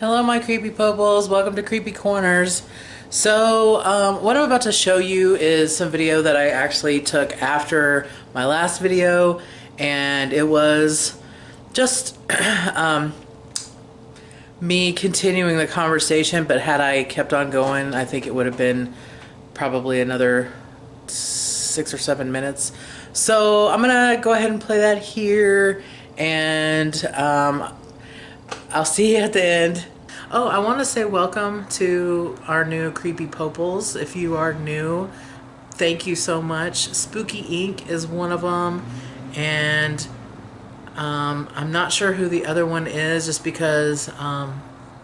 Hello, my Creepy Popels. Welcome to Creepy Corners. So, what I'm about to show you is some video that I actually took after my last video, and it was just me continuing the conversation, but had I kept on going, I think it would have been probably another 6 or 7 minutes. So, I'm gonna go ahead and play that here, and I'll see you at the end. Oh, I want to say welcome to our new Creepy Popels. If you are new, thank you so much. Spooky Ink is one of them, and I'm not sure who the other one is just because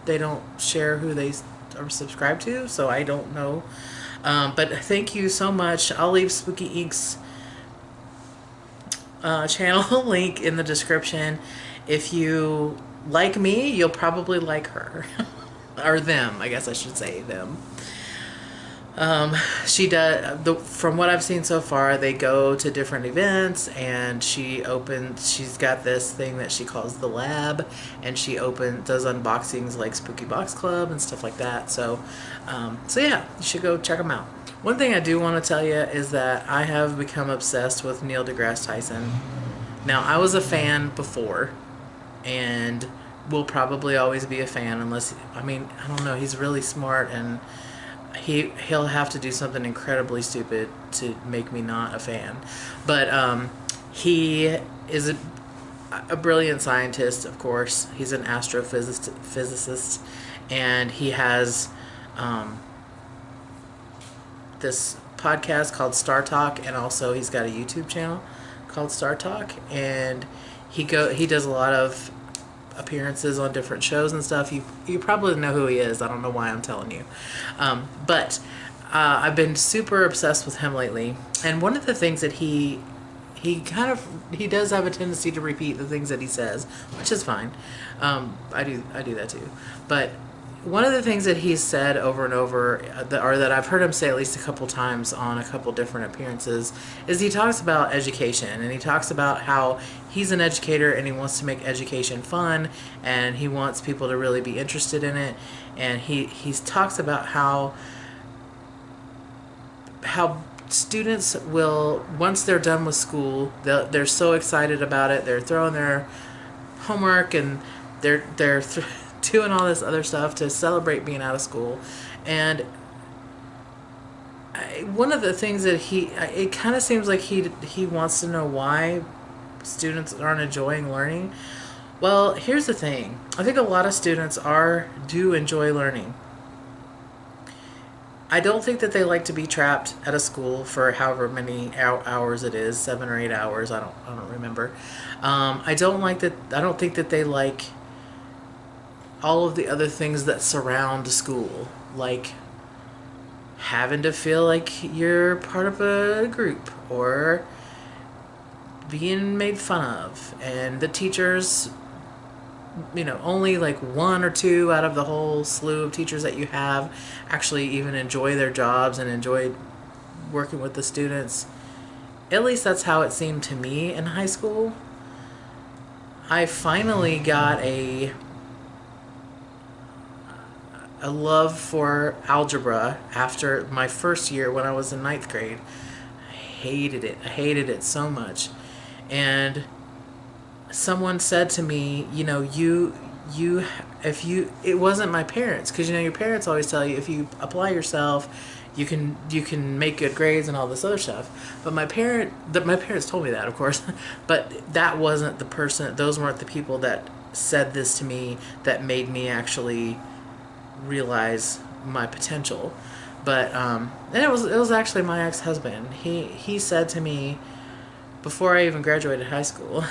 they don't share who they are subscribed to, so I don't know. But thank you so much. I'll leave Spooky Ink's channel link in the description. If you like me, you'll probably like her. Or them, I guess I should say them. She does, from what I've seen so far, they go to different events, and she's got this thing that she calls the lab, and she does unboxings like Spooky Box Club and stuff like that. So yeah, you should go check them out. One thing I do want to tell you is that I have become obsessed with Neil deGrasse Tyson. Now, I was a fan before, and will probably always be a fan unless, I mean, I don't know, he's really smart, and he'll have to do something incredibly stupid to make me not a fan. But he is a brilliant scientist, of course. He's an astrophysicist, and he has this podcast called Star Talk, and also he's got a YouTube channel called Star Talk, and he does a lot of appearances on different shows and stuff. You probably know who he is. I don't know why I'm telling you. But I've been super obsessed with him lately, and one of the things that he does have a tendency to repeat the things that he says, which is fine. I do that too. But one of the things that he's said over and over, or that I've heard him say at least a couple times on a couple different appearances, is he talks about education, and he talks about how he's an educator and he wants to make education fun, and he wants people to really be interested in it. And he talks about how students will, once they're done with school, they're so excited about it, they're throwing their homework, and they're doing all this other stuff to celebrate being out of school. And one of the things that it kind of seems like he wants to know why students aren't enjoying learning. Well, here's the thing. I think a lot of students do enjoy learning. I don't think that they like to be trapped at a school for however many hours it is, 7 or 8 hours. I don't remember. I don't think that they like all of the other things that surround school, like having to feel like you're part of a group, or being made fun of, and the teachers, only like 1 or 2 out of the whole slew of teachers that you have actually even enjoy their jobs and enjoy working with the students. At least that's how it seemed to me in high school. I finally got a love for algebra after my first year when I was in 9th grade. I hated it so much. And someone said to me, it wasn't my parents, because your parents always tell you if you apply yourself, you can make good grades and all this other stuff. But my parents told me that, of course, but that wasn't the person. Those weren't the people that said this to me that made me actually realize my potential. But and it was actually my ex-husband. He said to me before I even graduated high school,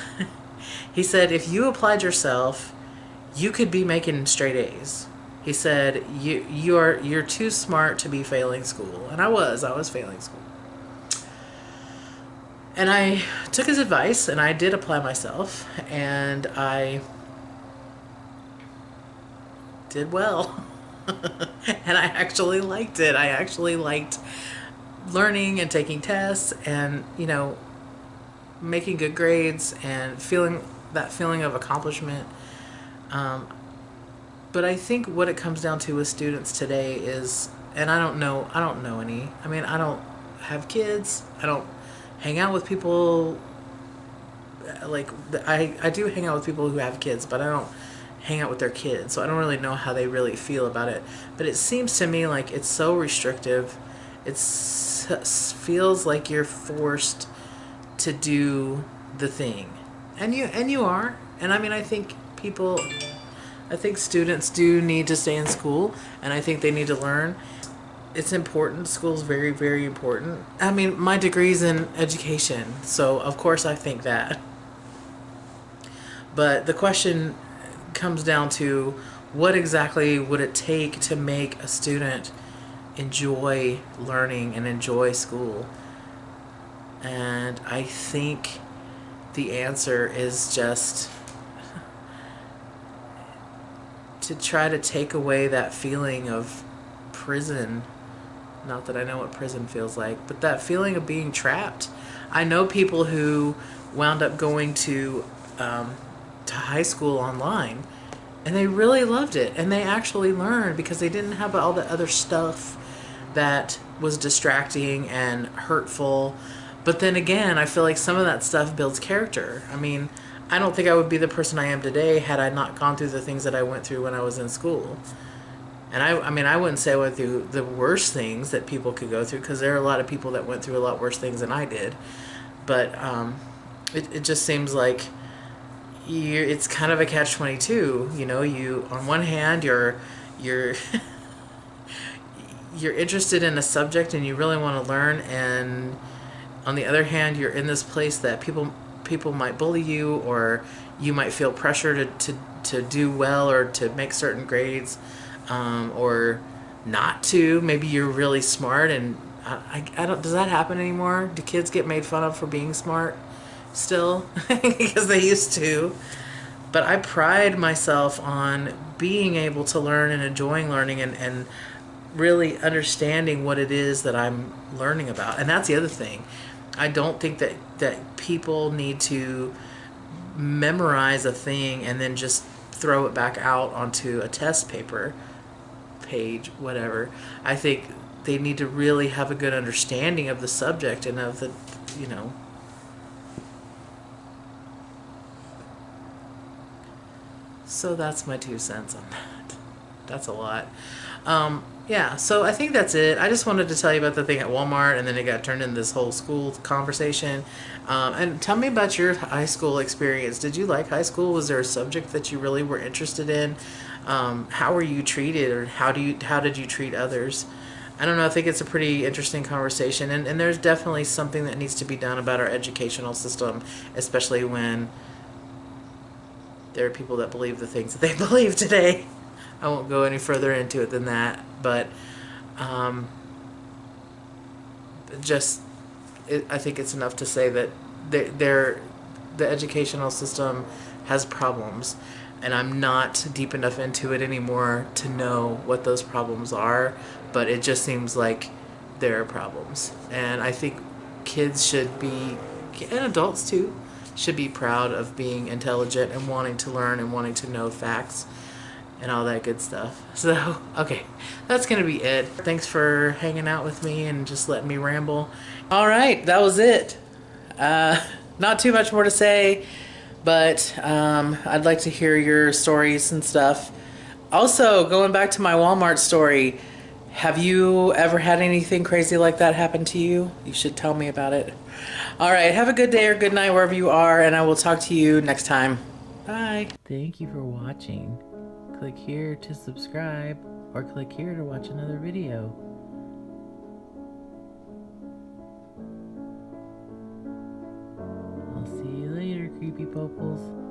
he said, if you applied yourself, you could be making straight A's. He said, you're too smart to be failing school. And I was failing school. And I took his advice, and I did apply myself, and I did well. And I actually liked it. I actually liked learning and taking tests, and making good grades, and feeling that feeling of accomplishment. But I think what it comes down to with students today is, and I don't know any. I mean, I don't have kids. I don't hang out with people. Like, I do hang out with people who have kids, but I don't hang out with their kids, so I don't really know how they really feel about it. But it seems to me like it's so restrictive. It feels like you're forced to do the thing, and you are. And I mean, I think students do need to stay in school, and I think they need to learn. It's important. School's very, very important. I mean, my degree's in education, so of course I think that. But the question comes down to, what exactly would it take to make a student enjoy learning and enjoy school? And I think the answer is just to try to take away that feeling of prison. Not that I know what prison feels like, but that feeling of being trapped. I know people who wound up going to high school online, and they really loved it, and they actually learned because they didn't have all the other stuff that was distracting and hurtful. But then again, I feel like some of that stuff builds character. I mean, I don't think I would be the person I am today had I not gone through the things that I went through when I was in school. And I mean, I wouldn't say I went through the worst things that people could go through, because there are a lot of people that went through a lot worse things than I did. But it just seems like it's kind of a catch-22. You know, you, on one hand, you're you're interested in a subject and you really want to learn, and on the other hand, you're in this place that people might bully you, or you might feel pressure to do well or to make certain grades, or not to. Maybe you're really smart, and I don't. Does that happen anymore? Do kids get made fun of for being smart still? Because they used to. But I pride myself on being able to learn and enjoying learning, and really understanding what it is that I'm learning about. And that's the other thing. I don't think that people need to memorize a thing and then just throw it back out onto a test paper, page, whatever. I think they need to really have a good understanding of the subject and of the, you know. So that's my 2 cents on that. That's a lot. Yeah, so I think that's it. I just wanted to tell you about the thing at Walmart, and then it got turned into this whole school conversation. And tell me about your high school experience. Did you like high school? Was there a subject that you really were interested in? How were you treated, or how did you treat others? I don't know. I think it's a pretty interesting conversation, and there's definitely something that needs to be done about our educational system, especially when there are people that believe the things that they believe today. I won't go any further into it than that, but I think it's enough to say that the educational system has problems, and I'm not deep enough into it anymore to know what those problems are, but it just seems like there are problems. And I think kids should be, and adults too, should be proud of being intelligent and wanting to learn and wanting to know facts and all that good stuff. So, okay, that's going to be it. Thanks for hanging out with me and just letting me ramble. All right, that was it. Not too much more to say, but I'd like to hear your stories and stuff. Also, going back to my Walmart story, have you ever had anything crazy like that happen to you? You should tell me about it. All right, have a good day or good night wherever you are, and I will talk to you next time. Bye. Thank you for watching. Click here to subscribe, or click here to watch another video. I'll see you later, Creepy Popels.